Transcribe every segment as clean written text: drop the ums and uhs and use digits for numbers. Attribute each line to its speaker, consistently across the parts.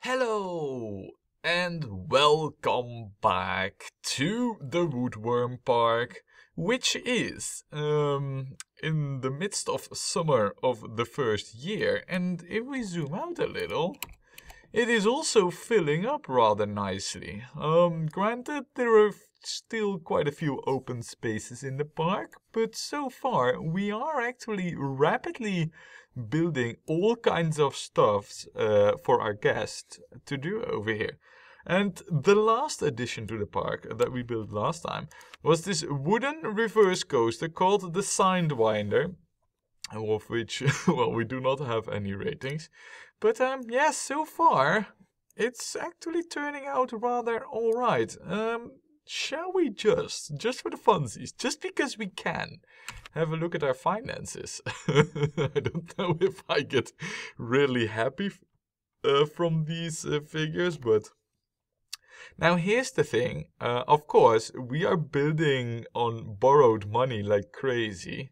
Speaker 1: Hello and welcome back to the Woodworm Park, which is in the midst of summer of the first year. And if we zoom out a little, it is also filling up rather nicely. Granted, there are still quite a few open spaces in the park, but so far we are actually rapidly building all kinds of stuffs for our guests to do over here. And the last addition to the park that we built last time was this wooden reverse coaster called the Sidewinder, of which, well, we do not have any ratings. But yeah, so far it's actually turning out rather alright. Shall we just for the funsies, just because we can, have a look at our finances? I don't know if I get really happy from these figures, but now here's the thing. Of course, we are building on borrowed money like crazy.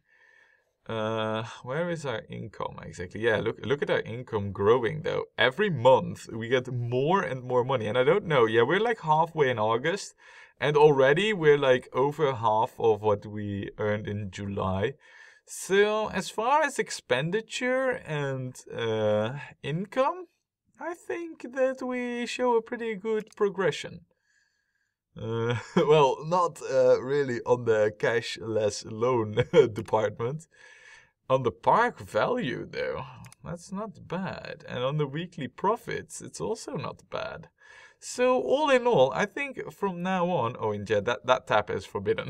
Speaker 1: Where is our income exactly? Yeah, look at our income growing though. Every month we get more and more money. And I don't know, yeah, we're like halfway in August. And already we're like over half of what we earned in July. So as far as expenditure and income, I think that we show a pretty good progression. Well, not really on the cash less loan department. On the park value, though, that's not bad. And on the weekly profits, it's also not bad. So all in all, I think from now on, oh, and yeah, that tap is forbidden.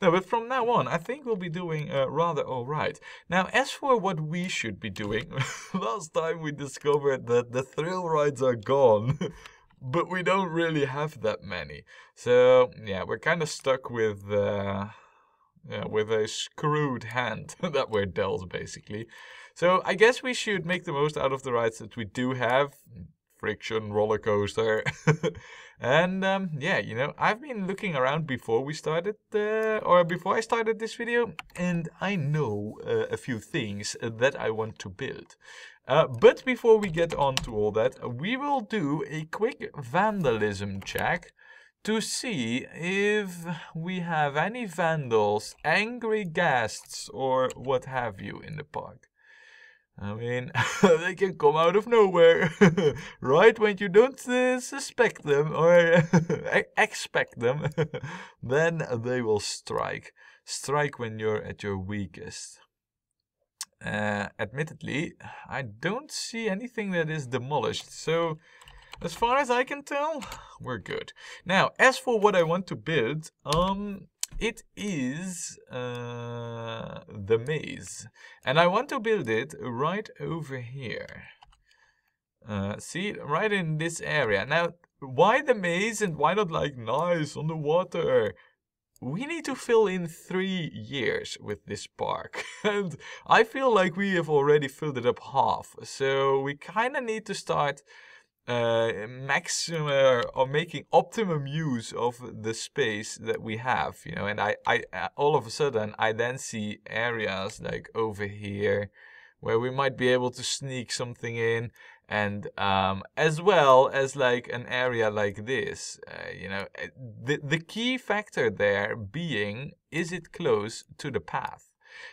Speaker 1: No, but from now on, I think we'll be doing rather all right. Now, as for what we should be doing, last time we discovered that the thrill rides are gone. But we don't really have that many. So, yeah, we're kind of stuck with a screwed hand that we're dealt, basically. So I guess we should make the most out of the rides that we do have. Friction, roller coaster. And yeah, you know, I've been looking around before we started, before I started this video, and I know a few things that I want to build. But before we get on to all that, we will do a quick vandalism check to see if we have any vandals, angry guests, or what have you in the park. I mean, they can come out of nowhere, right when you don't suspect them or expect them, then they will strike. Strike when you're at your weakest. Admittedly, I don't see anything that is demolished, so as far as I can tell, we're good. Now, as for what I want to build, it is the maze, and I want to build it right over here. See, right in this area. Now, why the maze and why not like nice on the water? We need to fill in 3 years with this park, and I feel like we have already filled it up half. So we kind of need to start maximum or making optimum use of the space that we have, you know. And I all of a sudden I then see areas like over here where we might be able to sneak something in, and as well as like an area like this, you know, the key factor there being, is it close to the path?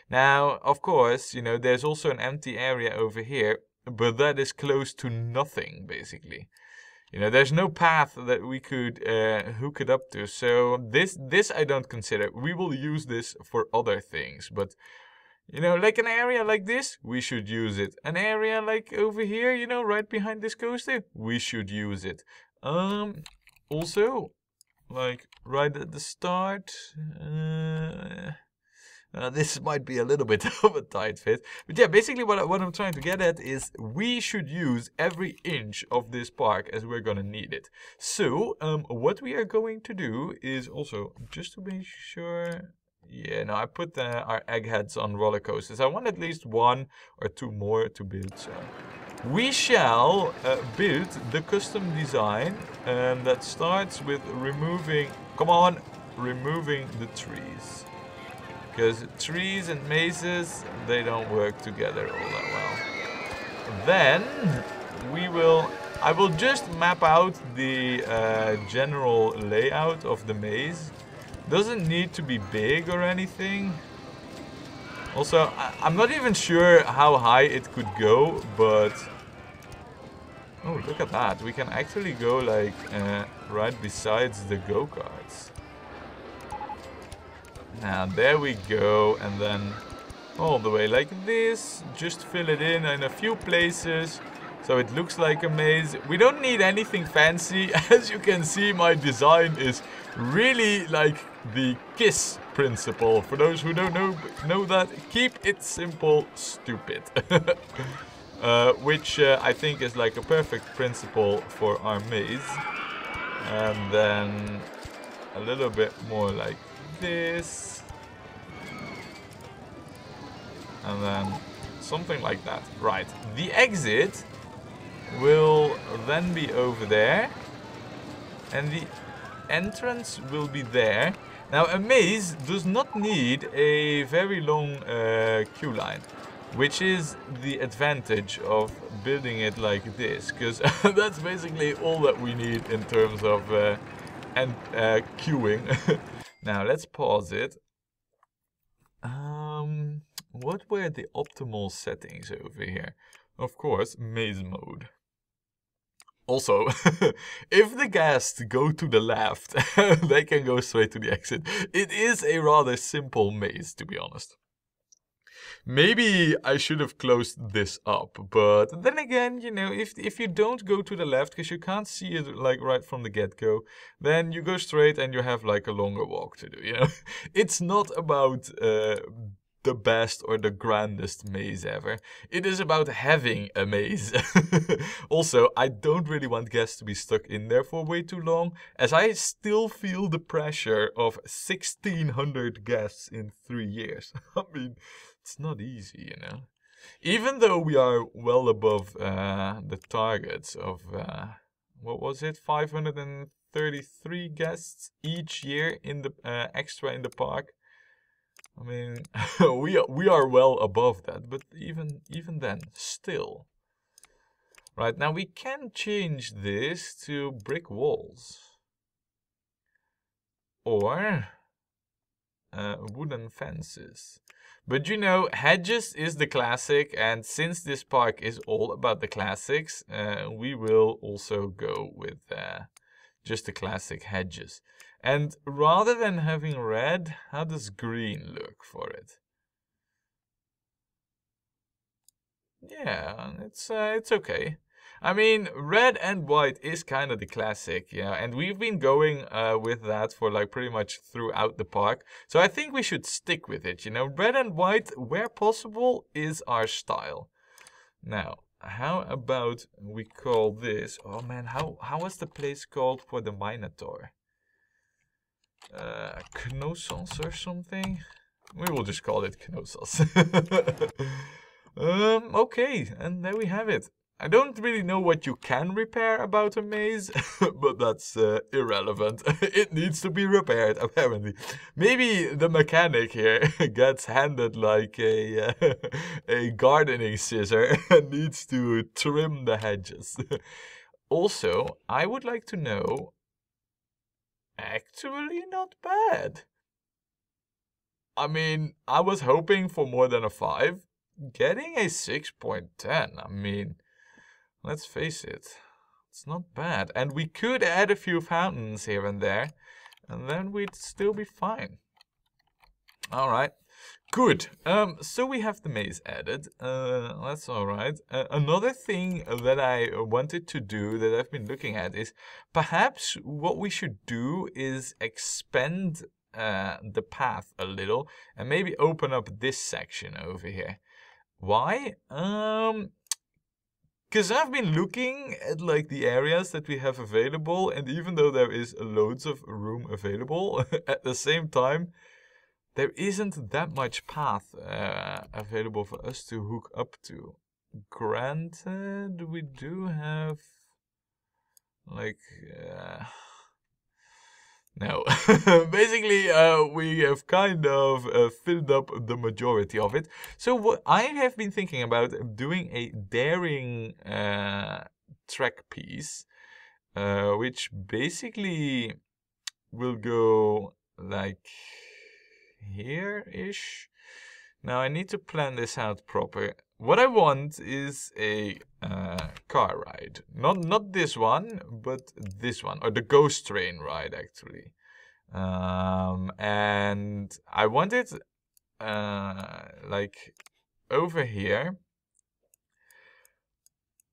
Speaker 1: Now, of course, you know, there's also an empty area over here, but that is close to nothing, basically. You know, there's no path that we could hook it up to. So this I don't consider. We will use this for other things. But, you know, like an area like this, we should use it. An area like over here, you know, right behind this coaster, we should use it. Also, like right at the start, this might be a little bit of a tight fit. But yeah, basically what I'm trying to get at is we should use every inch of this park as we're going to need it. So what we are going to do is also, just to make sure... Yeah, no, I put our eggheads on roller coasters. I want at least 1 or 2 more to build. So we shall build the custom design, and that starts with removing... Come on! Removing the trees. Because trees and mazes, they don't work together all that well. Then we will I will just map out the general layout of the maze. Doesn't need to be big or anything. Also, I'm not even sure how high it could go, but... Oh, look at that. We can actually go like right besides the go-karts. Now, there we go. And then all the way like this. Just fill it in a few places. So it looks like a maze. We don't need anything fancy. As you can see, my design is really like the KISS principle. For those who don't know that, keep it simple, stupid. Which I think is like a perfect principle for our maze. And then a little bit more like this. And then something like that. Right. The exit will then be over there. And the entrance will be there. Now, a maze does not need a very long queue line. Which is the advantage of building it like this, because that's basically all that we need in terms of queuing. Now let's pause it. What were the optimal settings over here? Of course, maze mode. Also, if the guests go to the left, they can go straight to the exit. It is a rather simple maze, to be honest. Maybe I should have closed this up, but then again, you know, if you don't go to the left because you can't see it like right from the get-go, then you go straight and you have like a longer walk to do, you know. It's not about the best or the grandest maze ever. It is about having a maze. Also, I don't really want guests to be stuck in there for way too long, as I still feel the pressure of 1,600 guests in 3 years. I mean, it's not easy, you know. Even though we are well above the targets of, what was it, 533 guests each year in the extra in the park. I mean, we are well above that, but even then, still. Right, now we can change this to brick walls. Or wooden fences. But you know, hedges is the classic, and since this park is all about the classics, we will also go with just the classic hedges. And rather than having red, how does green look for it? Yeah, it's okay. I mean, red and white is kind of the classic, yeah, and we've been going with that for like pretty much throughout the park. So I think we should stick with it, you know. Red and white, where possible, is our style. Now, how about we call this... Oh man, how was the place called for the Minotaur? Knossos or something? We will just call it Knossos. Okay, and there we have it. I don't really know what you can repair about a maze, but that's irrelevant. It needs to be repaired, apparently. Maybe the mechanic here gets handed like a gardening scissor and needs to trim the hedges. Also, I would like to know... Actually, not bad. I mean, I was hoping for more than a 5. Getting a 6.10, I mean... Let's face it, it's not bad. And we could add a few fountains here and there, and then we'd still be fine. Alright, good. So we have the maze added. That's alright. Another thing that I wanted to do, that I've been looking at, is perhaps what we should do is expand the path a little, and maybe open up this section over here. Why? Because I've been looking at like the areas that we have available, and even though there is loads of room available, at the same time, there isn't that much path available for us to hook up to. Granted, we do have like... No, basically we have kind of filled up the majority of it. So what I have been thinking about doing a daring track piece, which basically will go like here-ish. Now I need to plan this out proper. What I want is a car ride. Not this one, but this one, or the ghost train ride actually. And I want it like over here,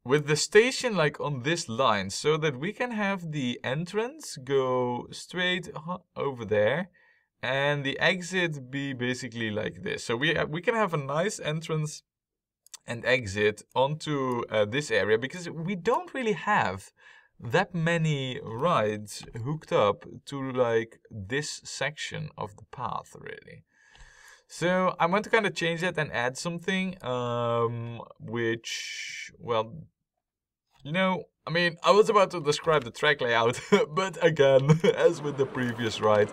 Speaker 1: with the station like on this line, so that we can have the entrance go straight over there, and the exit be basically like this. So we can have a nice entrance and exit onto this area, because we don't really have that many rides hooked up to like this section of the path really. So I want to kind of change that and add something, which, well, you know, I mean, I was about to describe the track layout, but again, as with the previous ride,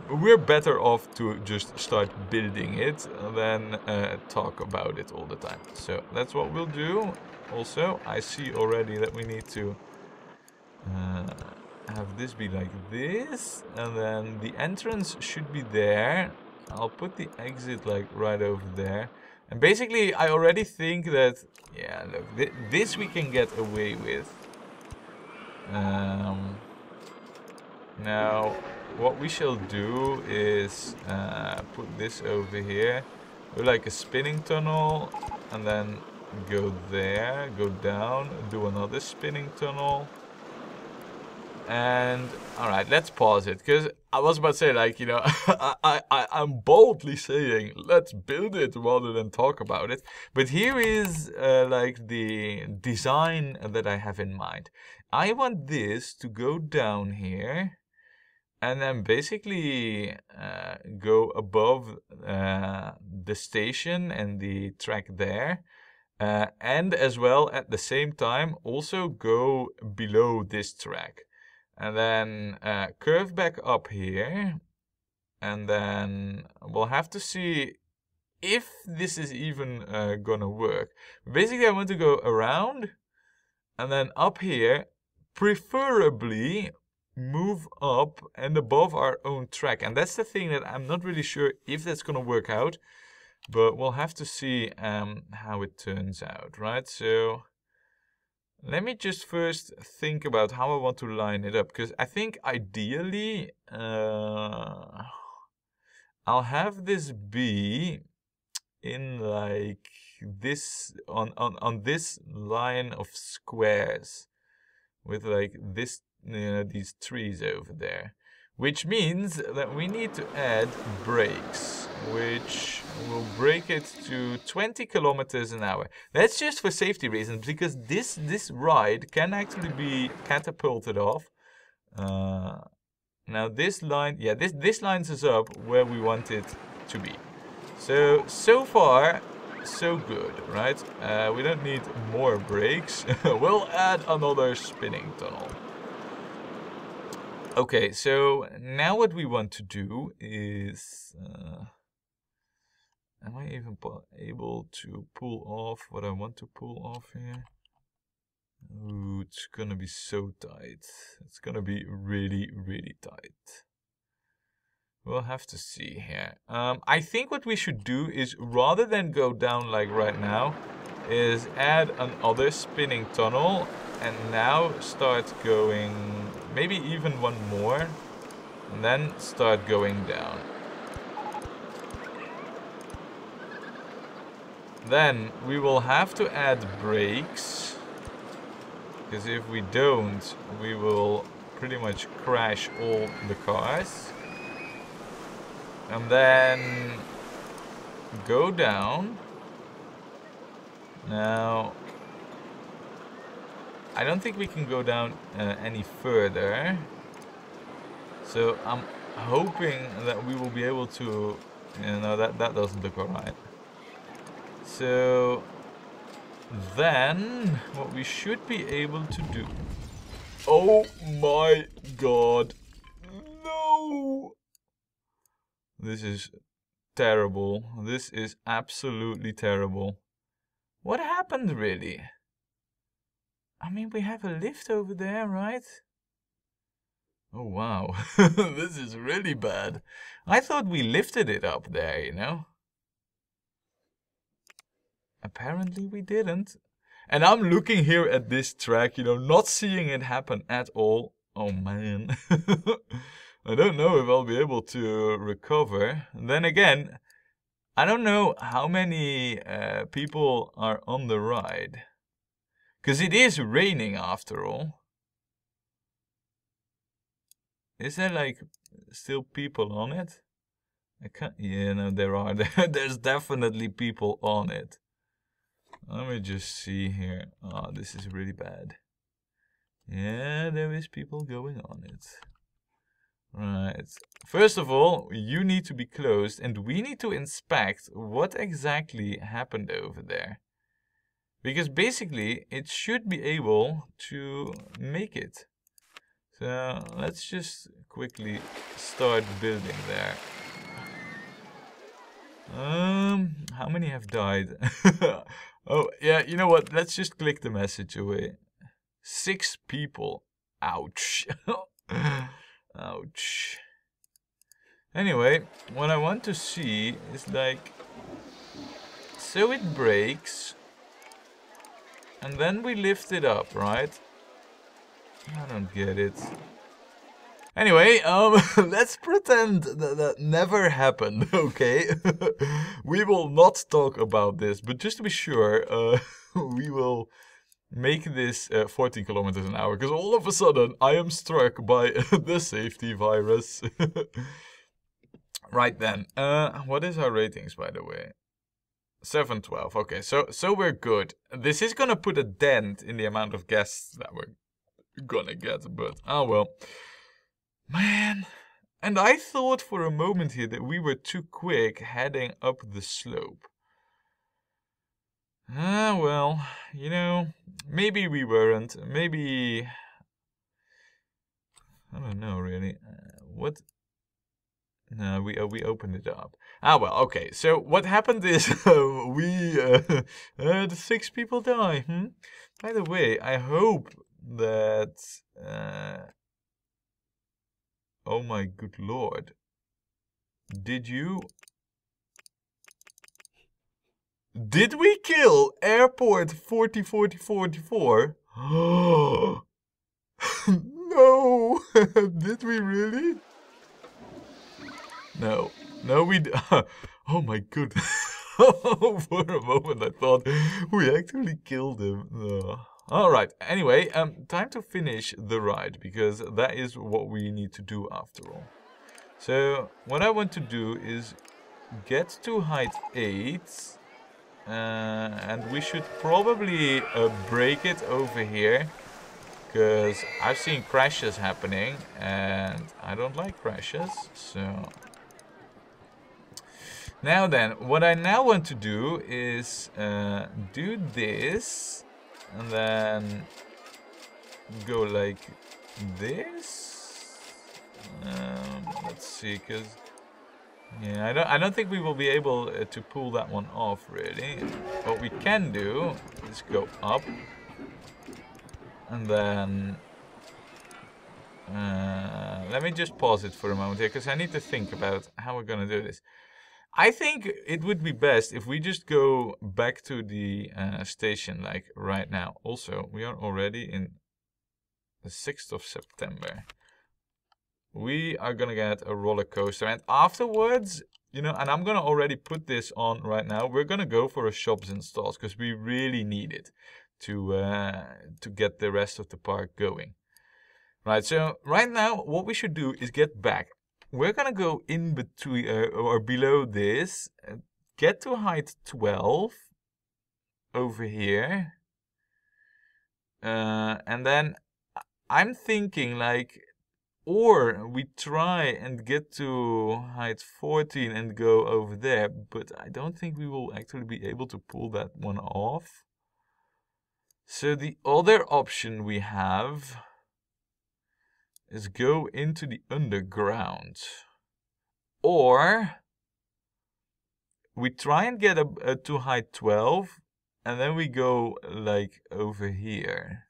Speaker 1: we're better off to just start building it than talk about it all the time. So that's what we'll do. Also, I see already that we need to have this be like this, and then the entrance should be there. I'll put the exit like right over there. And basically, I already think that, yeah, look, this we can get away with. Now, what we shall do is put this over here, do like a spinning tunnel, and then go there, go down, do another spinning tunnel. And alright, let's pause it, because I was about to say, like, you know, I'm boldly saying let's build it rather than talk about it. But here is like the design that I have in mind. I want this to go down here and then basically go above the station and the track there. And as well, at the same time, also go below this track. And then curve back up here. And then we'll have to see if this is even gonna work. Basically, I want to go around and then up here, preferably move up and above our own track. And that's the thing that I'm not really sure if that's gonna work out, but we'll have to see how it turns out, right? So let me just first think about how I want to line it up, because I think ideally I'll have this be in like this on this line of squares with like this, you know, these trees over there, which means that we need to add brakes, which will brake it to 20 kilometers an hour. That's just for safety reasons, because this ride can actually be catapulted off. Now this line, yeah, this lines us up where we want it to be. So far, so good, right? We don't need more brakes. We'll add another spinning tunnel. Okay, so now what we want to do is... am I even able to pull off what I want to pull off here? Ooh, it's gonna be so tight. It's gonna be really, really tight. We'll have to see here. I think what we should do is, rather than go down like right now, is add another spinning tunnel and now start going, maybe even one more, and then start going down. Then we will have to add brakes, because if we don't, we will pretty much crash all the cars. And then go down. Now, I don't think we can go down any further. So I'm hoping that we will be able to, you know, that doesn't look alright. So then what we should be able to do. Oh my god. No! This is terrible. This is absolutely terrible. What happened really? I mean, we have a lift over there, right? Oh, wow. This is really bad. I thought we lifted it up there, you know? Apparently we didn't. And I'm looking here at this track, you know, not seeing it happen at all. Oh, man. I don't know if I'll be able to recover. And then again, I don't know how many people are on the ride. Because it is raining after all. Is there like still people on it? I can't. Yeah, no, there are. There's definitely people on it. Let me just see here. Oh, this is really bad. Yeah, there is people going on it. Right. First of all, you need to be closed, and we need to inspect what exactly happened over there. Because basically, it should be able to make it. So let's just quickly start building there. How many have died? Oh, yeah, you know what? Let's just click the message away. 6 people. Ouch. Ouch. Anyway, what I want to see is like... So it breaks. And then we lift it up, right? I don't get it. Anyway, let's pretend that never happened, okay? We will not talk about this, but just to be sure, we will make this 14 kilometers an hour, because all of a sudden I am struck by the safety virus. Right then, what is our ratings, by the way? 712. Okay, so we're good. This is gonna put a dent in the amount of guests that we're gonna get, but oh well. Man, and I thought for a moment here that we were too quick heading up the slope. Ah, well, you know, maybe we weren't. Maybe... I don't know, really. What? No, we opened it up. Ah, well, okay. So what happened is the 6 people die. By the way, I hope that... oh my good lord. Did we kill Airport 404044? No! Did we really? No. No, we... oh my goodness. For a moment I thought we actually killed him. Alright, anyway, time to finish the ride, because that is what we need to do after all. So, what I want to do is get to height 8, and we should probably break it over here, because I've seen crashes happening, and I don't like crashes, so... Now then, what I now want to do is do this, and then go like this. Let's see, because yeah, I don't think we will be able to pull that one off really. What we can do is go up, and then let me just pause it for a moment here, because I need to think about how we're gonna do this. I think it would be best if we just go back to the station, like right now. Also, we are already in the 6th of September. We are gonna get a roller coaster, and afterwards, you know, and I'm gonna already put this on right now. We're gonna go for a shops and stalls, because we really need it to get the rest of the park going. Right. So right now, what we should do is get back. We're gonna go in between or below this, get to height 12 over here, and then I'm thinking like, or we try and get to height 14 and go over there, but I don't think we will actually be able to pull that one off. So the other option we have is go into the underground, or we try and get to height 12, and then we go like over here.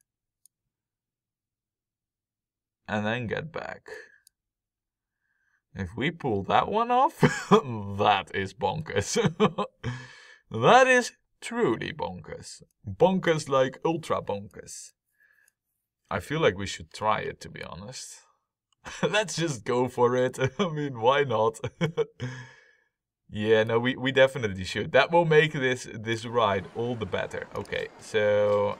Speaker 1: and then get back. If we pull that one off, that is bonkers. That is truly bonkers. Bonkers like ultra bonkers. I feel like we should try it, to be honest. Let's just go for it. I mean, why not? Yeah, no, we definitely should. That will make this ride all the better. Okay, so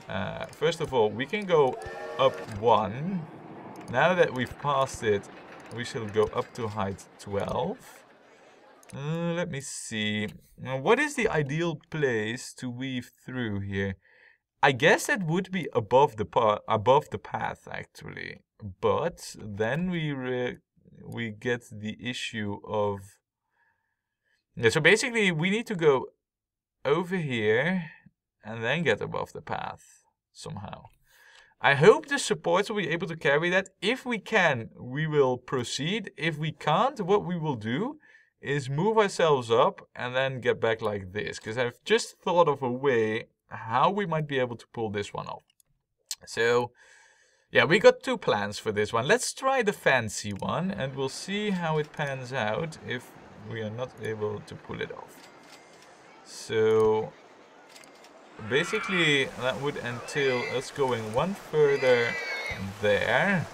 Speaker 1: first of all, we can go up 1. Now that we've passed it, we shall go up to height 12. Let me see. What is the ideal place to weave through here? I guess it would be above the path, actually. But then we get the issue of... Yeah, so basically we need to go over here and then get above the path somehow. I hope the supports will be able to carry that. If we can, we will proceed. If we can't, what we will do is move ourselves up and then get back like this. Because I've just thought of a way how we might be able to pull this one off. So, yeah, we got 2 plans for this one. Let's try the fancy one and we'll see how it pans out if we are not able to pull it off. So... basically, that would entail us going 1 further there.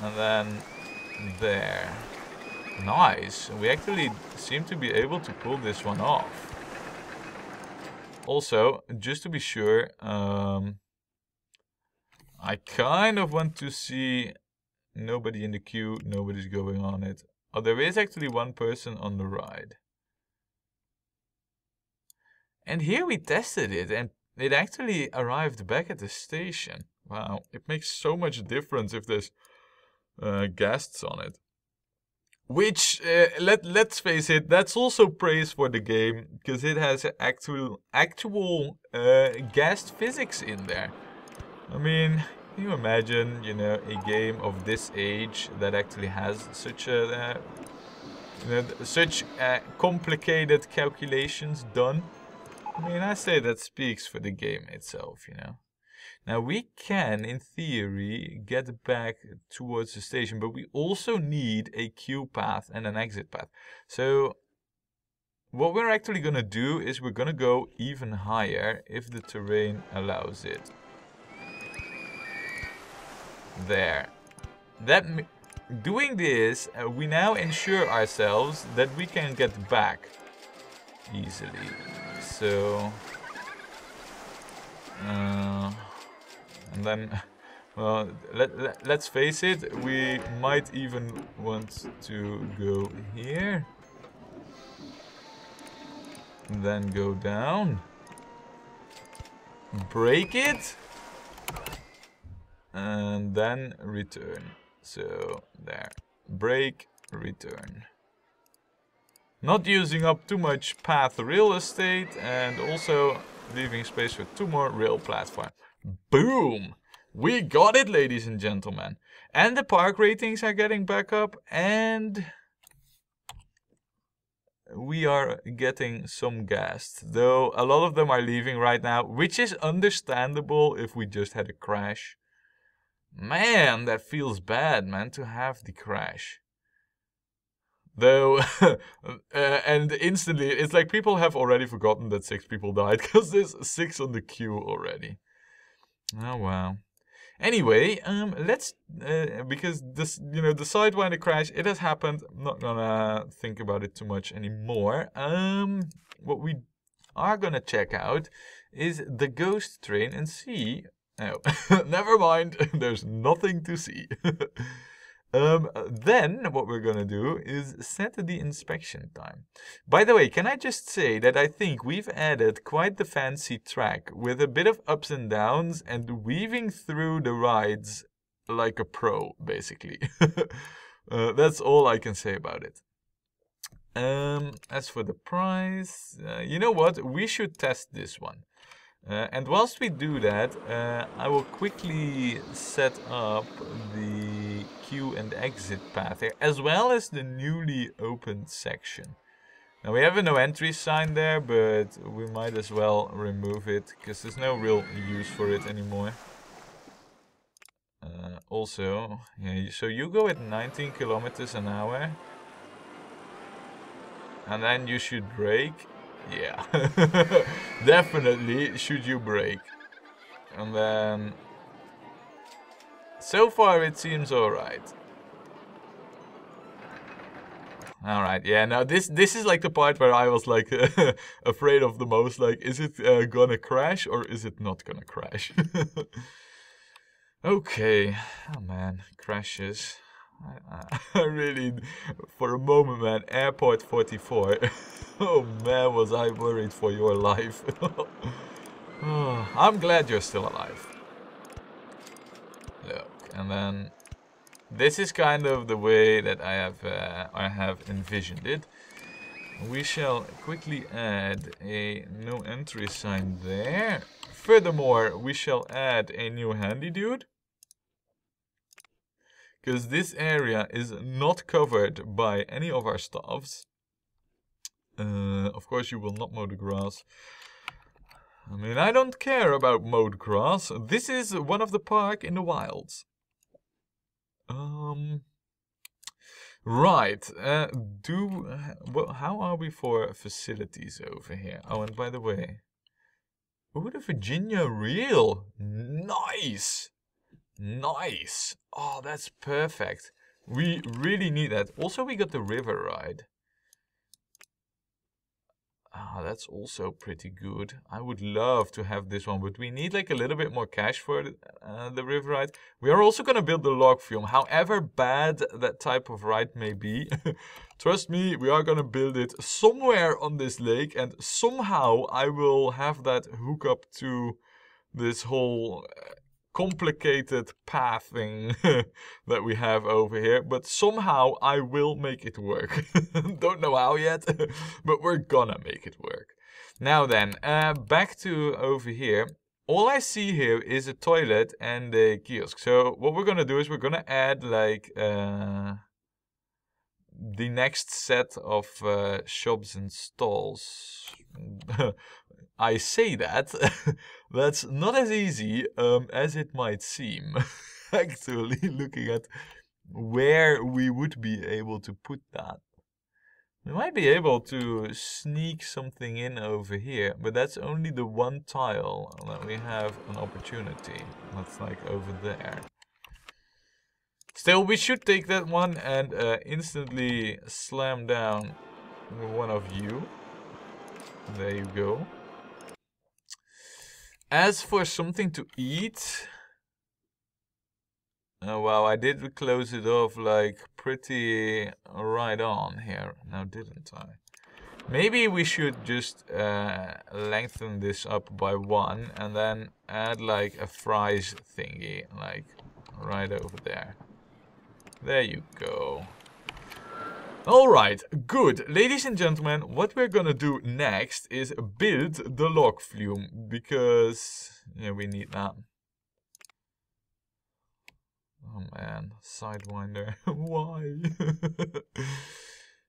Speaker 1: And then there. Nice. We actually seem to be able to pull this one off. Also, just to be sure, I kind of want to see nobody in the queue, nobody's going on it. Oh, there is actually 1 person on the ride. And here we tested it, and it actually arrived back at the station. Wow, it makes so much difference if there's guests on it. Which, let's face it, that's also praise for the game, because it has actual guest physics in there. I mean, can you imagine, you know, a game of this age that actually has such a, such complicated calculations done? I mean, I say that speaks for the game itself, you know. Now, we can, in theory, get back towards the station, but we also need a queue path and an exit path. So, what we're actually going to do is we're going to go even higher if the terrain allows it. There. Doing this, we now ensure ourselves that we can get back easily. So... and then, well, let's face it, we might even want to go here. And then go down. Break it. And then return. So, there. Break, return. Not using up too much path real estate and also leaving space for 2 more rail platforms. Boom! We got it, ladies and gentlemen. And the park ratings are getting back up, and we are getting some guests. Though a lot of them are leaving right now, which is understandable if we just had a crash. Man, that feels bad, man, to have the crash. Though, and instantly, it's like people have already forgotten that 6 people died, because there's 6 on the queue already. Oh, wow. Anyway, let's, because this, you know, the Sidewinder crash, it has happened. I'm not gonna think about it too much anymore. What we are gonna check out is the ghost train and see. Oh, never mind. There's nothing to see. Then what we're gonna do is set the inspection time. By the way, can I just say that I think we've added quite the fancy track with a bit of ups and downs and weaving through the rides like a pro, basically. That's all I can say about it. As for the price, you know what? We should test this one. And whilst we do that, I will quickly set up the queue and exit path here, as well as the newly opened section. Now we have a no entry sign there, but we might as well remove it, because there's no real use for it anymore. also, yeah, so you go at 19 kilometers an hour. And then you should brake. Yeah. Definitely should you brake. And then... So far it seems alright. Alright, yeah, now this is like the part where I was like afraid of the most. Like, is it gonna crash or is it not gonna crash? Okay. Oh man, crashes. I really, for a moment, man, Airport 44. Oh man, was I worried for your life. Oh, I'm glad you're still alive. Look, and then this is kind of the way that I have envisioned it. We shall quickly add a no entry sign there. Furthermore, we shall add a new handy dude. Because this area is not covered by any of our stuffs. Of course, you will not mow the grass. I mean, I don't care about mowed grass. This is one of the park in the wilds. Right. How are we for facilities over here? Oh, and by the way, oh, the Virginia reel. Nice. Nice. Oh, that's perfect. We really need that. Also, we got the river ride. Ah, that's also pretty good. I would love to have this one, but we need like a little bit more cash for the river ride. We are also going to build the log flume. However bad that type of ride may be, trust me, we are going to build it somewhere on this lake, and somehow I will have that hook up to this whole complicated pathing that we have over here, but somehow I will make it work. Don't know how yet, but we're gonna make it work. Now then, back to over here. All I see here is a toilet and a kiosk. So what we're gonna do is we're gonna add like the next set of shops and stalls. I say that, that's not as easy as it might seem. Actually, looking at where we would be able to put that. We might be able to sneak something in over here, but that's only the one tile that we have an opportunity. That's like over there. Still, we should take that one and instantly slam down one of you. There you go. As for something to eat, wow, I did close it off like pretty right on here, now didn't I? Maybe we should just lengthen this up by 1 and then add like a fries thingy, like right over there. There you go. Alright, good. Ladies and gentlemen, what we're gonna do next is build the log flume, because yeah, we need that. Oh man, Sidewinder, why?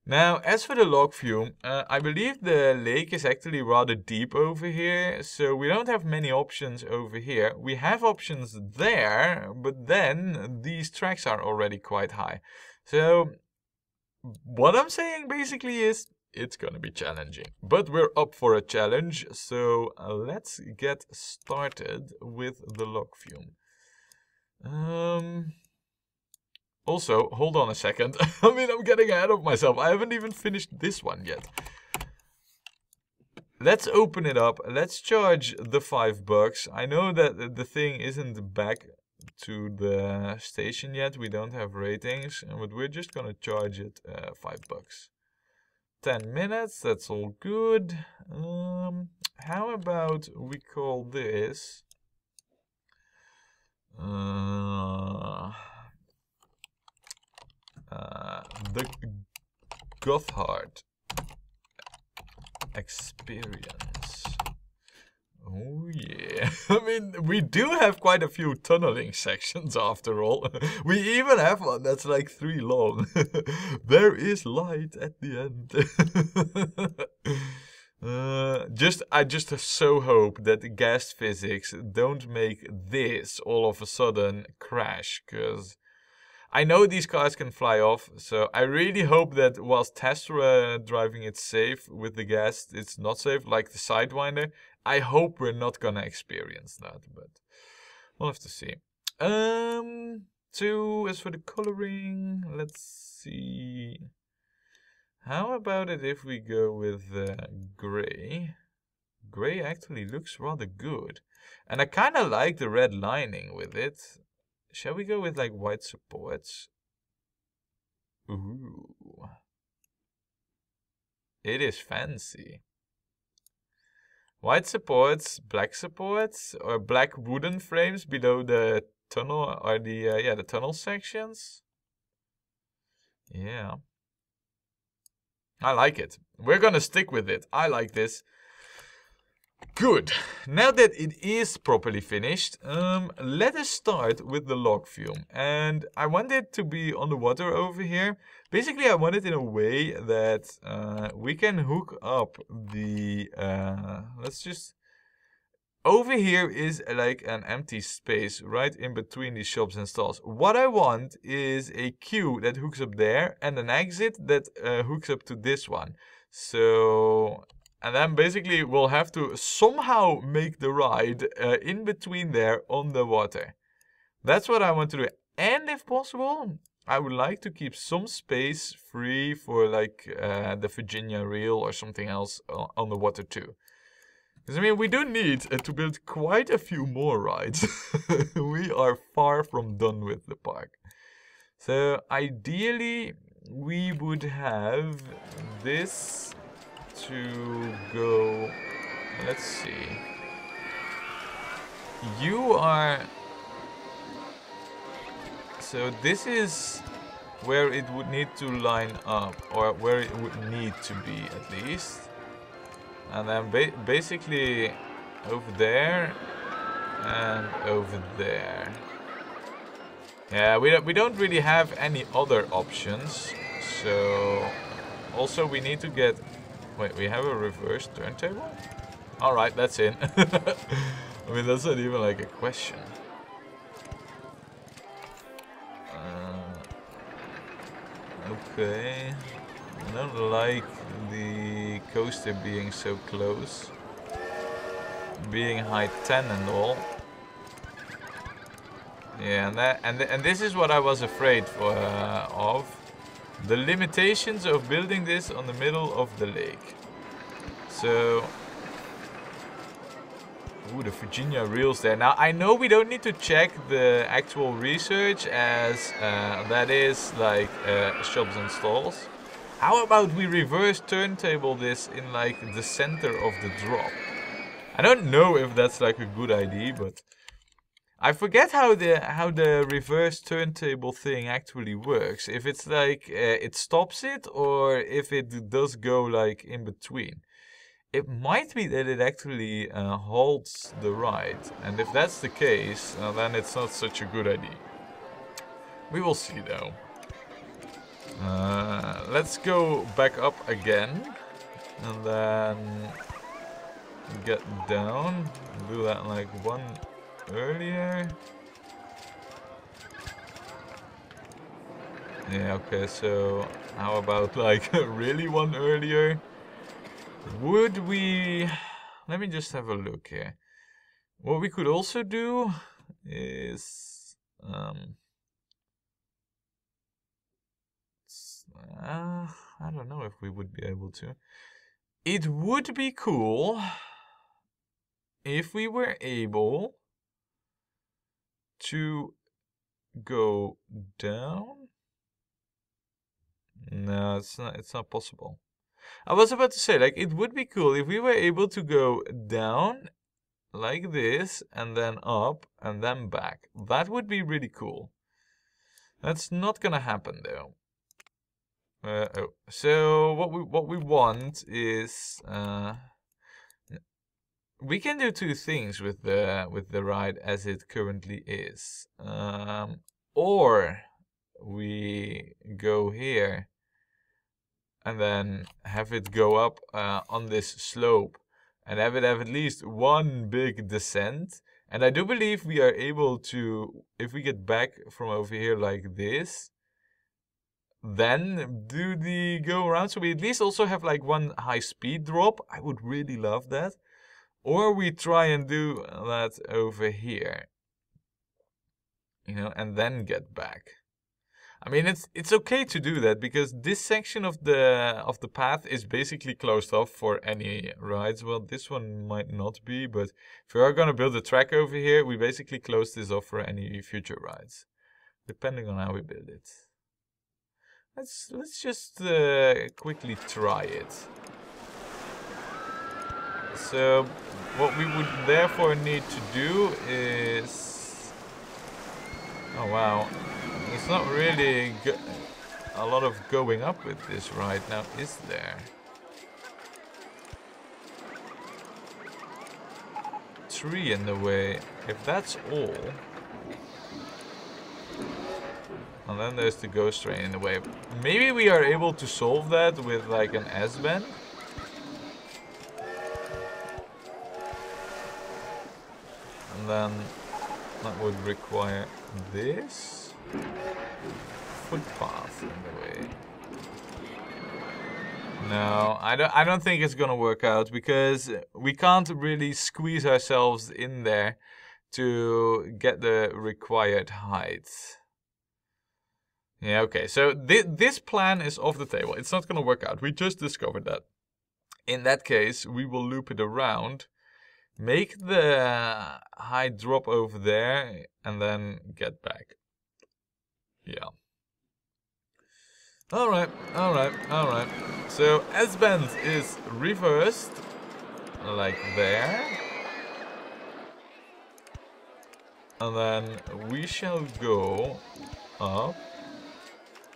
Speaker 1: Now, as for the log flume, I believe the lake is actually rather deep over here, so we don't have many options over here. We have options there, but then these tracks are already quite high. So what I'm saying basically is it's gonna be challenging, but we're up for a challenge, so let's get started with the log flume. Also, hold on a second. I mean, I'm getting ahead of myself. I haven't even finished this one yet. Let's open it up. Let's charge the $5. I know that the thing isn't back to the station yet. We don't have ratings, but we're just gonna charge it $5. 10 minutes, that's all good. How about we call this the Gothard experience. Oh yeah. I mean, we do have quite a few tunneling sections after all. We even have one that's like 3 long. There is light at the end. I just so hope that the gas physics don't make this all of a sudden crash, because I know these cars can fly off, so I really hope that whilst test driving it's safe, with the gas it's not safe, like the Sidewinder. I hope we're not gonna experience that, but we'll have to see. So as for the coloring, let's see. How about it if we go with gray? Gray actually looks rather good. And I kind of like the red lining with it. Shall we go with like white supports? Ooh. It is fancy. White supports, or black wooden frames below the tunnel, or the tunnel sections. Yeah. I like it. We're gonna stick with it. I like this. Good. Now that it is properly finished, let us start with the log flume. And I want it to be on the water over here. Basically, I want it in a way that we can hook up the... Over here is like an empty space right in between these shops and stalls. What I want is a queue that hooks up there and an exit that hooks up to this one. So... And then basically we'll have to somehow make the ride in between there on the water. That's what I want to do. And if possible, I would like to keep some space free for like the Virginia reel or something else on the water too. Because I mean, we do need to build quite a few more rides. We are far from done with the park. So ideally, we would have this to go, let's see, you are, so this is where it would need to line up, or where it would need to be at least, and then basically over there and over there. Yeah, we don't really have any other options, so also we need to get... Wait, we have a reverse turntable? Alright, that's in. I mean, that's not even like a question. Okay. I don't like the coaster being so close. Being height 10 and all. Yeah, and this is what I was afraid of. The limitations of building this on the middle of the lake. So... Ooh, the Virginia reels there. Now, I know we don't need to check the actual research, as that is like shops and stalls. How about we reverse turntable this in like the center of the drop? I don't know if that's like a good idea, but... I forget how the reverse turntable thing actually works. If it's like it stops it, or if it does go like in between. It might be that it actually halts the ride, and if that's the case, then it's not such a good idea. We will see though. Let's go back up again, and then get down. Do that like one earlier. Yeah, okay, so how about like really one earlier? Would we... Let me just have a look here. What we could also do is... I don't know if we would be able to. It would be cool if we were able to go down. No, it's not possible. I was about to say, like, it would be cool if we were able to go down like this and then up and then back. That would be really cool. That's not gonna happen though. So what we want is we can do two things with the ride as it currently is. Or we go here and then have it go up on this slope, and have it have at least one big descent. And I do believe we are able to, if we get back from over here like this, then do the go around. So we at least also have like one high speed drop. I would really love that. Or we try and do that over here, you know, and then get back. I mean, it's okay to do that because this section of the path is basically closed off for any rides. Well, this one might not be, but if we are gonna build a track over here, we basically close this off for any future rides, depending on how we build it. Let's just quickly try it. So what we would therefore need to do is, oh wow, there's not really a lot of going up with this right now, is there? Tree in the way, if that's all. And then there's the ghost train in the way. Maybe we are able to solve that with like an S-bend. And then that would require this footpath in the way. No, I don't think it's gonna work out because we can't really squeeze ourselves in there to get the required height. Yeah, okay, so this plan is off the table. It's not gonna work out. We just discovered that. In that case, we will loop it around, make the high drop over there, and then get back. Yeah. Alright. So S-bend is reversed, like there. And then we shall go up.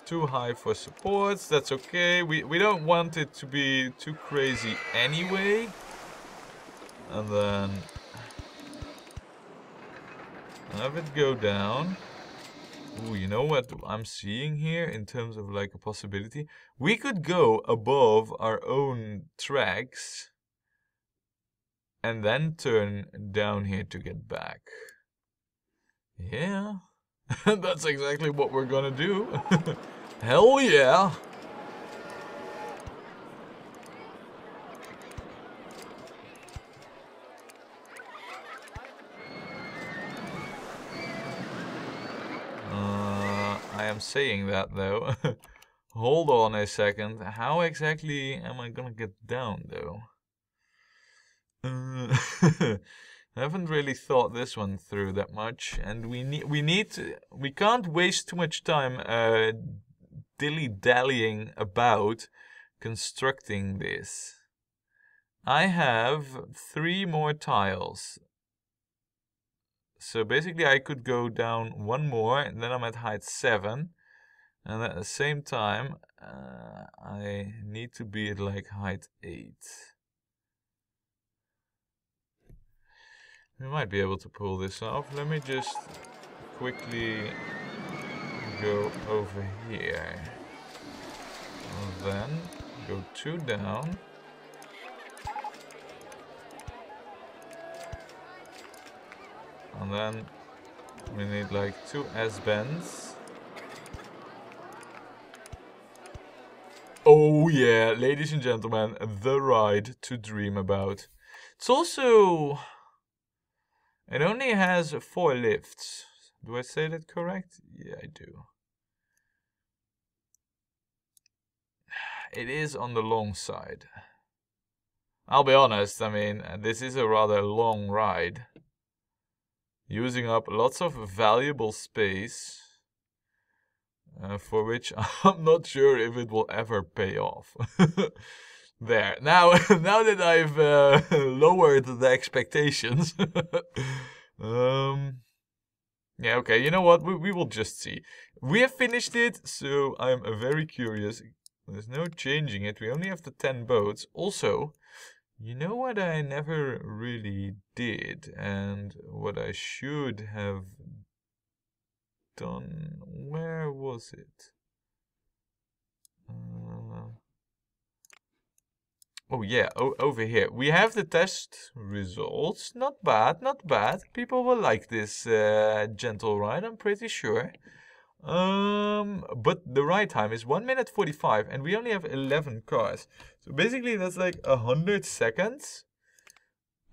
Speaker 1: Too high for supports, that's okay. We don't want it to be too crazy anyway. And then have it go down. Ooh, you know what I'm seeing here in terms of like a possibility? We could go above our own tracks and then turn down here to get back. Yeah, that's exactly what we're gonna do. Hell yeah! I am saying that though. Hold on a second. How exactly am I gonna get down though? I haven't really thought this one through that much, and we can't waste too much time dilly-dallying about constructing this. I have 3 more tiles. So basically I could go down 1 more, and then I'm at height 7. And at the same time, I need to be at like height 8. We might be able to pull this off. Let me just quickly go over here. And then go 2 down. And then we need like 2 S-bends. Oh yeah, ladies and gentlemen, the ride to dream about. It's also... It only has 4 lifts. Do I say that correct? Yeah, I do. It is on the long side. I'll be honest, I mean, this is a rather long ride. Using up lots of valuable space. For which I'm not sure if it will ever pay off. There. Now that I've lowered the expectations. Yeah, okay, you know what? We will just see. We have finished it, so I'm very curious. There's no changing it. We only have the 10 boats. Also, you know what I never really did, and what I should have done? Where was it? Oh yeah, over here. We have the test results. Not bad, not bad. People will like this gentle ride, I'm pretty sure. But the ride time is 1 minute 45 and we only have 11 cars. So basically that's like 100 seconds.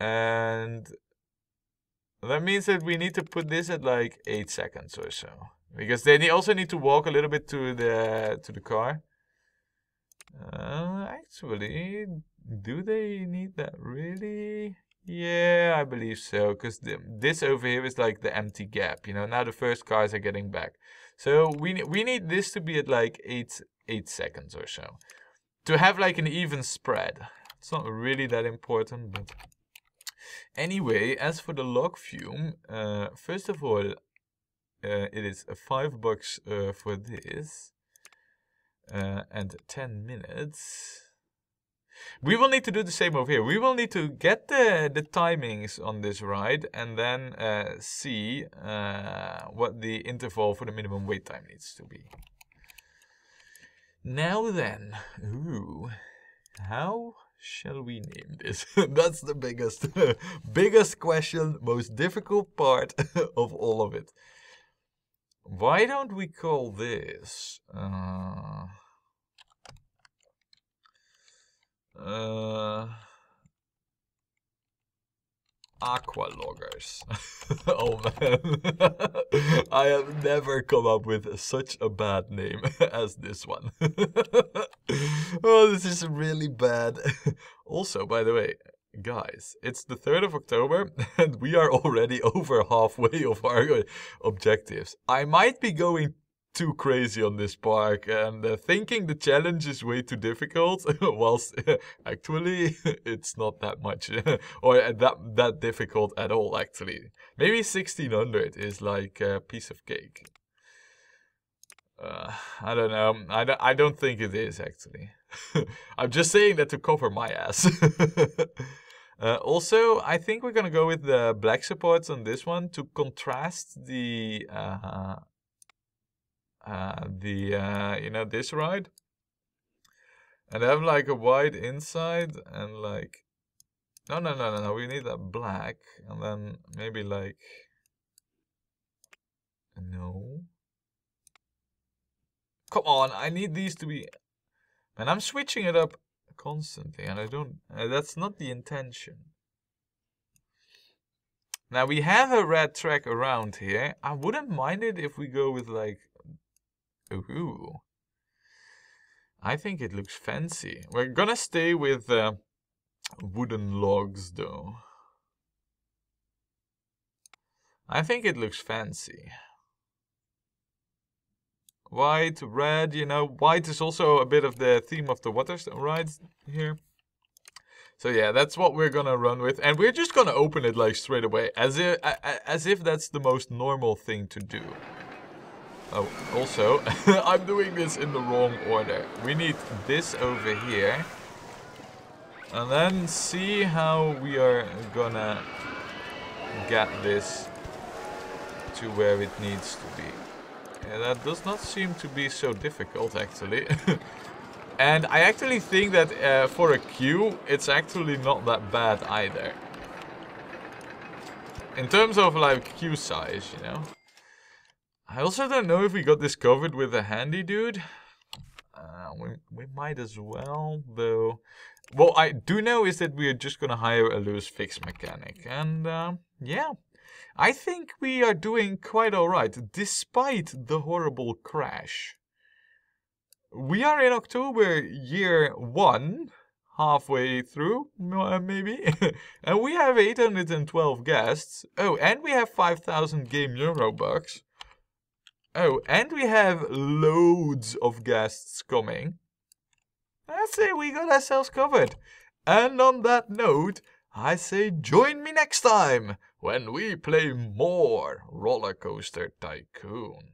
Speaker 1: And that means that we need to put this at like 8 seconds or so. Because they also need to walk a little bit to the car. Actually, do they need that really? Yeah, I believe so. Because this over here is like the empty gap. You know, now the first cars are getting back. So we need this to be at like 8 seconds or so. To have like an even spread. It's not really that important, but... Anyway, as for the log Flume, first of all, it is $5 for this. And 10 minutes. We will need to do the same over here. We will need to get the timings on this ride and then see what the interval for the minimum wait time needs to be. Now then, how shall we name this? That's the biggest question, most difficult part of all of it. Why don't we call this Aqua Loggers? Oh man, I have never come up with such a bad name as this one. Oh, this is really bad. Also, by the way, guys, it's the 3rd of October and we are already over halfway of our objectives. I might be going too crazy on this park and thinking the challenge is way too difficult, whilst actually it's not that much or that difficult at all actually. Maybe 1600 is like a piece of cake. I don't know. I don't think it is actually. I'm just saying that to cover my ass. Also, I think we're gonna go with the black supports on this one to contrast the you know, this ride, and have like a white inside and like no, we need that black and then maybe like no. Come on, I need these to be... And I'm switching it up constantly, and I don't... that's not the intention. Now, we have a red track around here. I wouldn't mind it if we go with, like... Ooh. I think it looks fancy. We're gonna stay with wooden logs, though. I think it looks fancy. White, red, you know, white is also a bit of the theme of the water rides here. So yeah, that's what we're gonna run with, and we're just gonna open it like straight away, as if that's the most normal thing to do. Oh, also, I'm doing this in the wrong order. We need this over here, and then see how we are gonna get this to where it needs to be. Yeah, that does not seem to be so difficult, actually. And I actually think that for a queue, it's actually not that bad either. In terms of, like, queue size, you know. I also don't know if we got this covered with a handy dude. We might as well, though. What I do know is that we are just gonna hire a loose fix mechanic. And, yeah. I think we are doing quite alright, despite the horrible crash. We are in October year 1, halfway through, maybe. And we have 812 guests. Oh, and we have 5,000 game Eurobucks. Oh, and we have loads of guests coming. I'd say we got ourselves covered. And on that note, I say join me next time when we play more Rollercoaster Tycoon.